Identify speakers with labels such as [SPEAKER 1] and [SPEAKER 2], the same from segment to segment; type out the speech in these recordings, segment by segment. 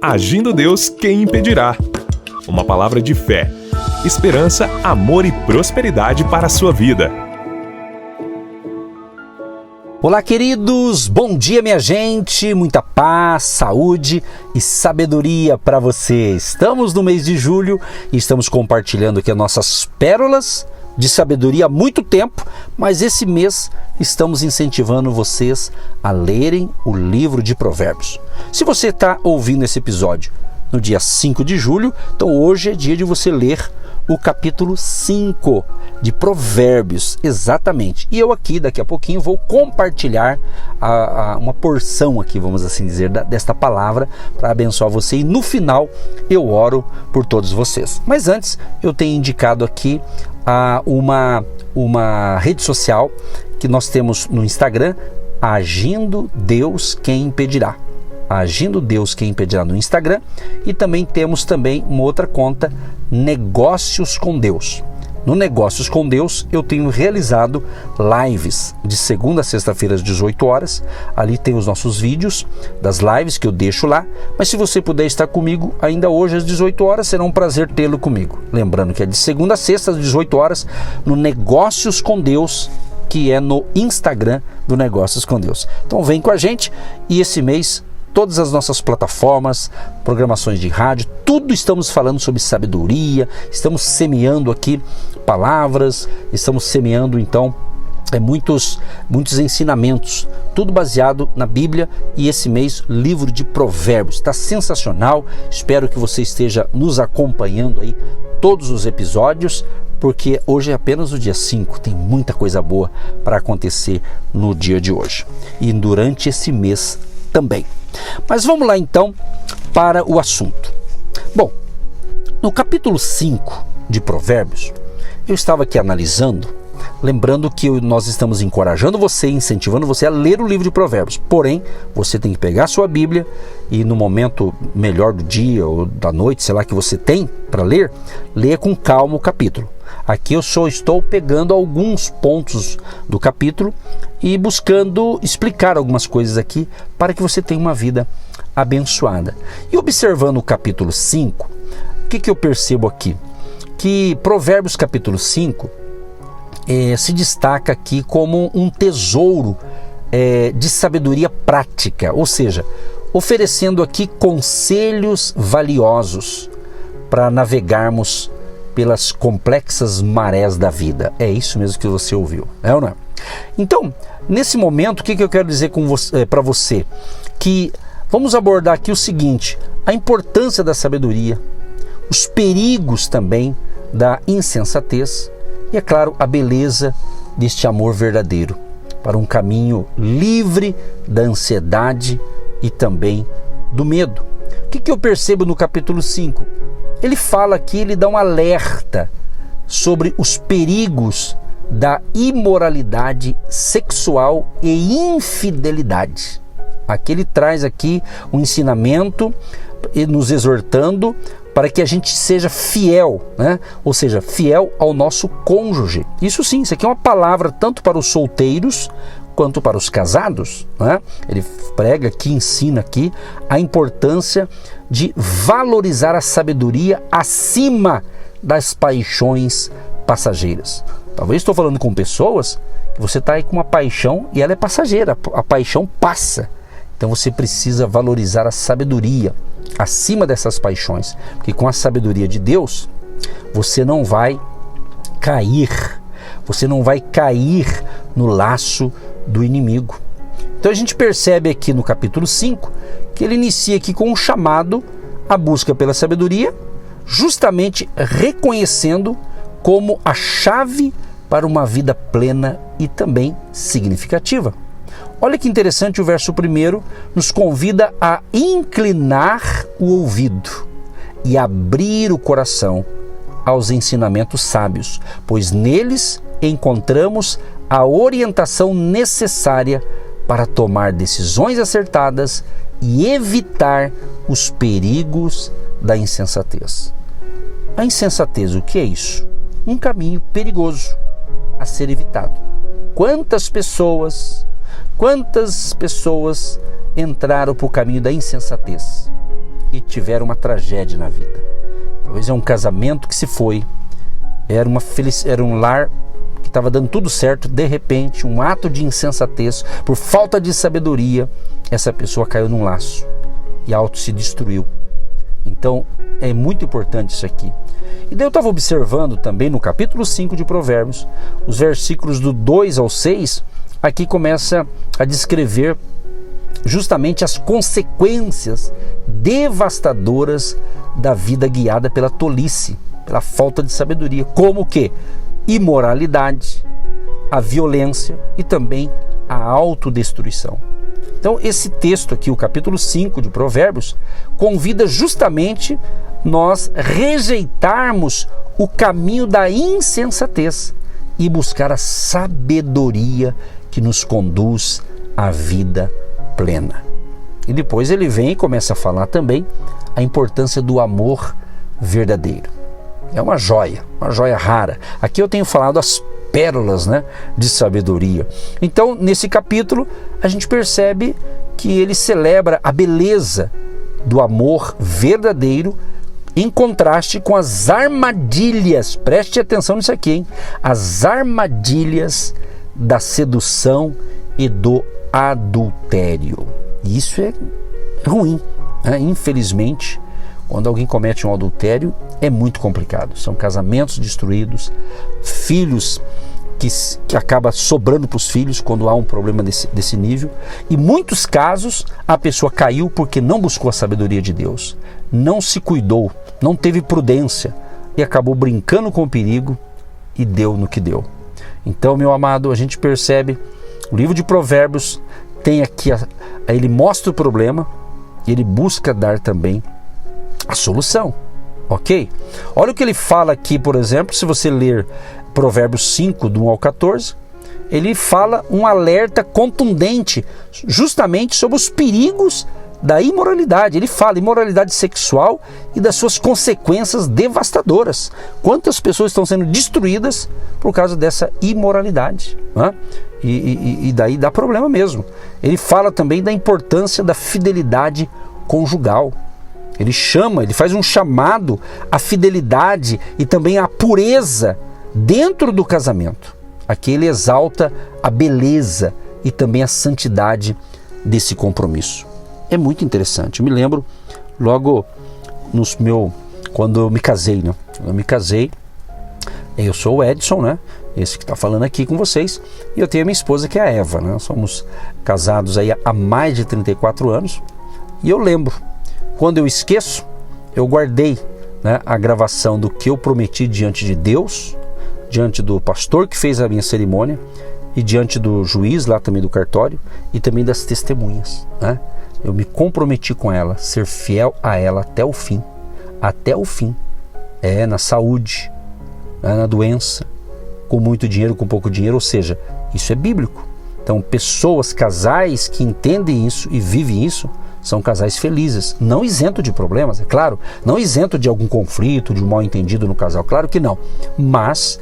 [SPEAKER 1] Agindo Deus, quem impedirá? Uma palavra de fé, esperança, amor e prosperidade para a sua vida.
[SPEAKER 2] Olá, queridos! Bom dia, minha gente! Muita paz, saúde e sabedoria para você. Estamos no mês de julho e estamos compartilhando aqui as nossas pérolas de sabedoria há muito tempo, mas esse mês estamos incentivando vocês a lerem o livro de Provérbios. Se você está ouvindo esse episódio no dia 5 de julho, então hoje é dia de você ler o capítulo 5 de Provérbios, exatamente. E eu aqui, daqui a pouquinho, vou compartilhar uma porção aqui, vamos assim dizer, desta palavra para abençoar você. E no final eu oro por todos vocês. Mas antes, eu tenho indicado aqui uma rede social que nós temos no Instagram, Agindo Deus, quem impedirá. Agindo Deus, quem impedirá no Instagram. E também temos uma outra conta, Negócios com Deus. No Negócios com Deus eu tenho realizado lives de segunda a sexta-feira às 18 horas. Ali tem os nossos vídeos das lives que eu deixo lá. Mas se você puder estar comigo ainda hoje às 18 horas, será um prazer tê-lo comigo. Lembrando que é de segunda a sexta às 18 horas no Negócios com Deus, que é no Instagram do Negócios com Deus. Então vem com a gente e esse mês todas as nossas plataformas, programações de rádio, tudo estamos falando sobre sabedoria, estamos semeando aqui palavras, estamos semeando então muitos ensinamentos, tudo baseado na Bíblia. E esse mês, livro de Provérbios, está sensacional. Espero que você esteja nos acompanhando aí todos os episódios, porque hoje é apenas o dia 5, tem muita coisa boa para acontecer no dia de hoje e durante esse mês também. Mas vamos lá então para o assunto. Bom, no capítulo 5 de Provérbios, eu estava aqui analisando, lembrando que nós estamos encorajando você, incentivando você a ler o livro de Provérbios. Porém, você tem que pegar a sua Bíblia e no momento melhor do dia ou da noite, sei lá, que você tem para ler, leia com calma o capítulo. Aqui eu só estou pegando alguns pontos do capítulo e buscando explicar algumas coisas aqui para que você tenha uma vida abençoada. E observando o capítulo 5, o que eu percebo aqui? Que Provérbios capítulo 5 se destaca aqui como um tesouro de sabedoria prática, ou seja, oferecendo aqui conselhos valiosos para navegarmos pelas complexas marés da vida. É isso mesmo que você ouviu, é ou não é? Então, nesse momento, o que eu quero dizer para você? Que vamos abordar aqui o seguinte: a importância da sabedoria, os perigos também da insensatez e, é claro, a beleza deste amor verdadeiro para um caminho livre da ansiedade e também do medo. O que eu percebo no capítulo 5? Ele fala aqui, ele dá um alerta sobre os perigos da imoralidade sexual e infidelidade. Aqui ele traz aqui um ensinamento nos exortando para que a gente seja fiel, né? Ou seja, fiel ao nosso cônjuge. Isso sim, isso aqui é uma palavra tanto para os solteiros quanto para os casados, né? Ele prega aqui, ensina aqui a importância de valorizar a sabedoria acima das paixões passageiras. Talvez estou falando com pessoas que você está aí com uma paixão e ela é passageira, a paixão passa. Então você precisa valorizar a sabedoria acima dessas paixões, porque com a sabedoria de Deus você não vai cair no laço do inimigo. Então a gente percebe aqui no capítulo 5 que ele inicia aqui com um chamado à busca pela sabedoria, justamente reconhecendo como a chave para uma vida plena e também significativa. Olha que interessante, o verso 1 nos convida a inclinar o ouvido e abrir o coração aos ensinamentos sábios, pois neles encontramos a orientação necessária para tomar decisões acertadas e evitar os perigos da insensatez. A insensatez, o que é isso? Um caminho perigoso a ser evitado. Quantas pessoas entraram para o caminho da insensatez? e tiveram uma tragédia na vida. Talvez é um casamento que se foi, era um lar que estava dando tudo certo, de repente, um ato de insensatez, por falta de sabedoria, essa pessoa caiu num laço e auto se destruiu. Então, é muito importante isso aqui. E daí eu estava observando também no capítulo 5 de Provérbios, os versículos do 2 ao 6, aqui começa a descrever justamente as consequências devastadoras da vida guiada pela tolice, pela falta de sabedoria, como que imoralidade, a violência e também a autodestruição. Então esse texto aqui, o capítulo 5 de Provérbios, convida justamente nós rejeitarmos o caminho da insensatez e buscar a sabedoria que nos conduz à vida plena. E depois ele vem e começa a falar também a importância do amor verdadeiro. É uma joia rara. Aqui eu tenho falado as pérolas, de sabedoria. Então, nesse capítulo, a gente percebe que ele celebra a beleza do amor verdadeiro em contraste com as armadilhas, preste atenção nisso aqui, hein? As armadilhas da sedução e do adultério. Isso é ruim, Infelizmente, quando alguém comete um adultério, é muito complicado. São casamentos destruídos, filhos que acaba sobrando para os filhos quando há um problema desse nível. E muitos casos a pessoa caiu porque não buscou a sabedoria de Deus, não se cuidou, não teve prudência e acabou brincando com o perigo e deu no que deu. Então, meu amado, a gente percebe, o livro de Provérbios tem aqui, ele mostra o problema e ele busca dar também a solução, ok? Olha o que ele fala aqui, por exemplo, se você ler Provérbios 5, do 1 ao 14, ele fala um alerta contundente justamente sobre os perigos da imoralidade. Ele fala imoralidade sexual e das suas consequências devastadoras. Quantas pessoas estão sendo destruídas por causa dessa imoralidade, E daí dá problema mesmo. Ele fala também da importância da fidelidade conjugal. Ele faz um chamado à fidelidade e também à pureza dentro do casamento. Aqui ele exalta a beleza e também a santidade desse compromisso. É muito interessante. Eu me lembro logo quando eu me casei, eu sou o Edson, esse que está falando aqui com vocês, e eu tenho a minha esposa que é a Eva, Nós somos casados aí há mais de 34 anos, e eu lembro, quando eu esqueço, eu guardei a gravação do que eu prometi diante de Deus, diante do pastor que fez a minha cerimônia e diante do juiz lá também do cartório e também das testemunhas, Eu me comprometi com ela, ser fiel a ela até o fim, na saúde, na doença, com muito dinheiro, com pouco dinheiro, ou seja, isso é bíblico. Então, casais que entendem isso e vivem isso, são casais felizes, não isento de problemas, é claro, não isento de algum conflito, de um mal entendido no casal, claro que não, mas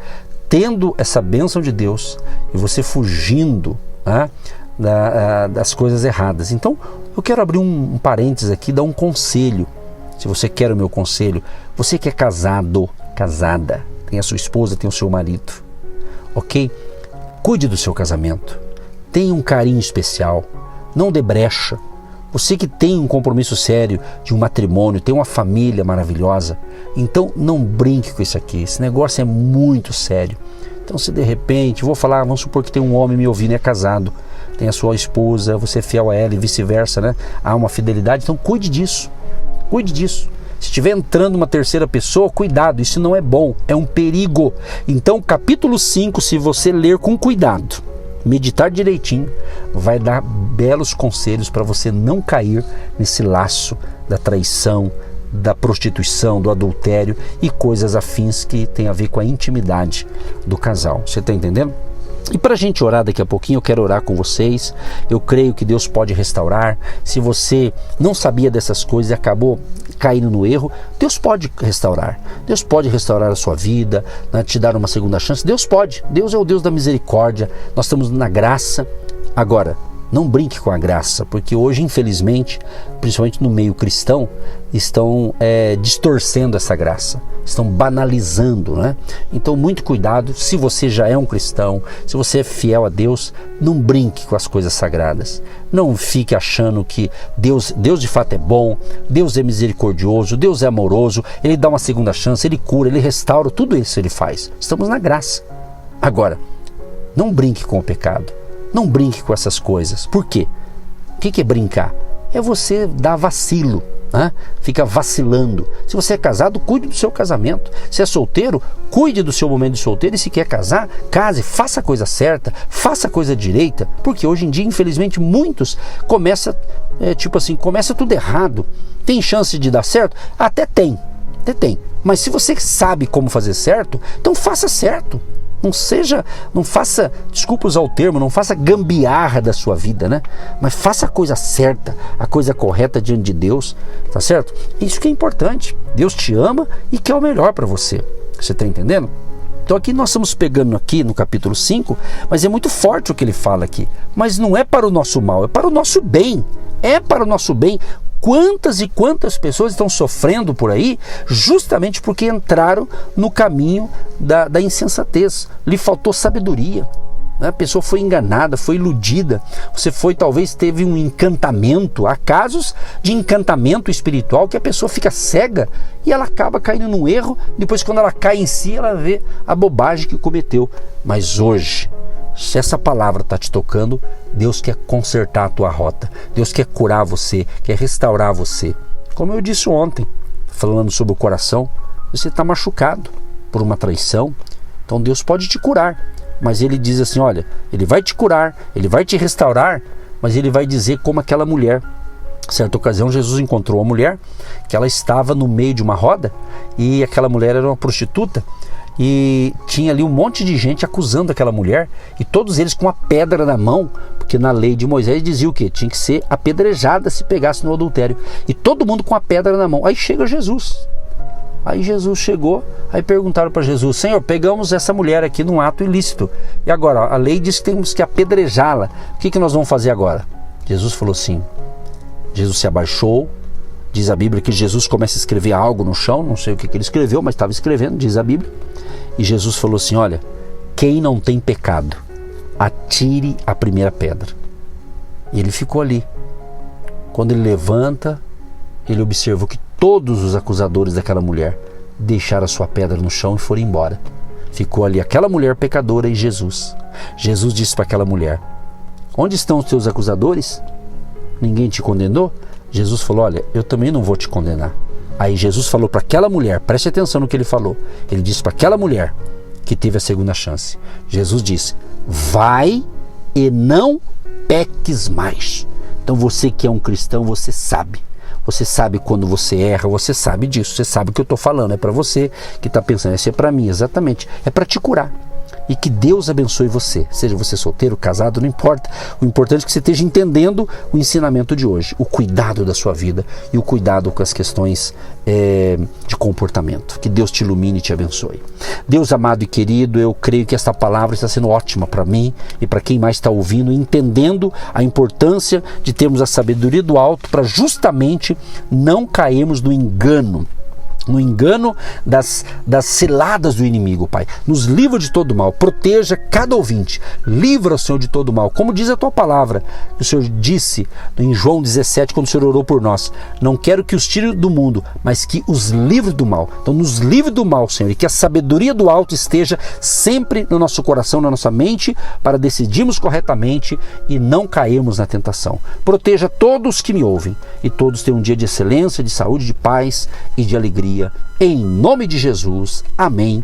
[SPEAKER 2] tendo essa bênção de Deus e você fugindo das coisas erradas. Então, eu quero abrir um parênteses aqui, dar um conselho, se você quer o meu conselho, você que é casado, casada, tem a sua esposa, tem o seu marido, ok? Cuide do seu casamento, tenha um carinho especial, não dê brecha. Você que tem um compromisso sério de um matrimônio, tem uma família maravilhosa, então não brinque com isso aqui, esse negócio é muito sério. Então, se de repente, vamos supor que tem um homem me ouvindo, é casado, tem a sua esposa, você é fiel a ela e vice-versa, há uma fidelidade, então cuide disso. Se estiver entrando uma terceira pessoa, cuidado, isso não é bom, é um perigo. Então, capítulo 5, se você ler com cuidado, meditar direitinho, vai dar belos conselhos para você não cair nesse laço da traição, da prostituição, do adultério e coisas afins que tem a ver com a intimidade do casal. Você está entendendo? E para a gente orar daqui a pouquinho, eu quero orar com vocês. Eu creio que Deus pode restaurar. Se você não sabia dessas coisas e acabou caindo no erro, Deus pode restaurar. Deus pode restaurar a sua vida, te dar uma segunda chance. Deus pode. Deus é o Deus da misericórdia. Nós estamos na graça. Agora, Não brinque com a graça, porque hoje, infelizmente, principalmente no meio cristão, estão distorcendo essa graça, estão banalizando, né? Então, muito cuidado. Se você já é um cristão, se você é fiel a Deus, não brinque com as coisas sagradas. Não fique achando que Deus de fato é bom, Deus é misericordioso, Deus é amoroso, Ele dá uma segunda chance, Ele cura, Ele restaura, tudo isso Ele faz. Estamos na graça. Agora, não brinque com o pecado. Não brinque com essas coisas. Por quê? O que é brincar? É você dar vacilo, né? Fica vacilando. Se você é casado, cuide do seu casamento. Se é solteiro, cuide do seu momento de solteiro. E se quer casar, case, faça a coisa certa, faça a coisa direita. Porque hoje em dia, infelizmente, muitos começa tudo errado. Tem chance de dar certo? Até tem. Mas se você sabe como fazer certo, então faça certo. Não faça, desculpa usar o termo, não faça gambiarra da sua vida, né? Mas faça a coisa certa, a coisa correta diante de Deus, tá certo? Isso que é importante. Deus te ama e quer o melhor para você. Você tá entendendo? Então aqui nós estamos pegando aqui no capítulo 5, mas é muito forte o que ele fala aqui. Mas não é para o nosso mal, é para o nosso bem. É para o nosso bem. Quantas e quantas pessoas estão sofrendo por aí justamente porque entraram no caminho da insensatez. Lhe faltou sabedoria. A pessoa foi enganada, foi iludida. Você talvez teve um encantamento. Há casos de encantamento espiritual que a pessoa fica cega e ela acaba caindo num erro. Depois, quando ela cai em si, ela vê a bobagem que cometeu. Mas hoje, se essa palavra está te tocando, Deus quer consertar a tua rota. Deus quer curar você, quer restaurar você. Como eu disse ontem, falando sobre o coração, você está machucado por uma traição. Então Deus pode te curar. Mas Ele diz assim, olha, Ele vai te curar, Ele vai te restaurar, mas Ele vai dizer como aquela mulher. Certa ocasião, Jesus encontrou uma mulher que ela estava no meio de uma roda e aquela mulher era uma prostituta. E tinha ali um monte de gente acusando aquela mulher e todos eles com a pedra na mão, porque na lei de Moisés dizia o quê? Tinha que ser apedrejada se pegasse no adultério. E todo mundo com a pedra na mão. Aí chega Jesus. Aí Jesus chegou, aí perguntaram para Jesus, Senhor, pegamos essa mulher aqui num ato ilícito. E agora, a lei diz que temos que apedrejá-la. O que nós vamos fazer agora? Jesus falou assim, Jesus se abaixou. Diz a Bíblia que Jesus começa a escrever algo no chão, não sei o que ele escreveu, mas estava escrevendo, diz a Bíblia. E Jesus falou assim, olha, quem não tem pecado, atire a primeira pedra. E ele ficou ali. Quando ele levanta, ele observou que todos os acusadores daquela mulher deixaram a sua pedra no chão e foram embora. Ficou ali aquela mulher pecadora e Jesus. Jesus disse para aquela mulher, onde estão os teus acusadores? Ninguém te condenou? Jesus falou, olha, eu também não vou te condenar. Aí Jesus falou para aquela mulher, preste atenção no que ele falou. Ele disse para aquela mulher que teve a segunda chance. Jesus disse, vai e não peques mais. Então você que é um cristão, você sabe. Você sabe quando você erra, você sabe disso. Você sabe o que eu estou falando. É para você que está pensando, isso é para mim, exatamente. É para te curar. E que Deus abençoe você, seja você solteiro, casado, não importa. O importante é que você esteja entendendo o ensinamento de hoje, o cuidado da sua vida e o cuidado com as questões de comportamento. Que Deus te ilumine e te abençoe. Deus amado e querido, eu creio que esta palavra está sendo ótima para mim e para quem mais está ouvindo, entendendo a importância de termos a sabedoria do alto para justamente não cairmos no engano das ciladas do inimigo, Pai. Nos livra de todo mal, proteja cada ouvinte, livra o Senhor de todo mal, como diz a tua palavra, que o Senhor disse em João 17, quando o Senhor orou por nós, não quero que os tire do mundo, mas que os livre do mal. Então nos livre do mal, Senhor, e que a sabedoria do alto esteja sempre no nosso coração, na nossa mente, para decidirmos corretamente e não cairmos na tentação. Proteja todos que me ouvem e todos tenham um dia de excelência, de saúde, de paz e de alegria. Em nome de Jesus, amém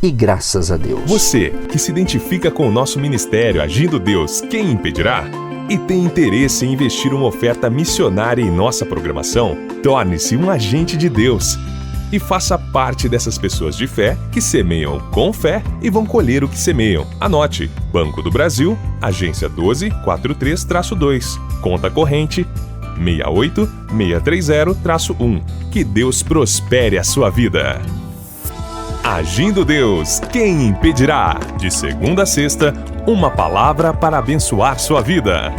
[SPEAKER 2] e graças a Deus.
[SPEAKER 1] Você que se identifica com o nosso ministério Agindo Deus, quem impedirá? E tem interesse em investir uma oferta missionária em nossa programação? Torne-se um agente de Deus e faça parte dessas pessoas de fé que semeiam com fé e vão colher o que semeiam. Anote: Banco do Brasil, agência 1243-2, conta corrente 68630-1. Que Deus prospere a sua vida. Agindo Deus, quem impedirá? De segunda a sexta, uma palavra para abençoar sua vida.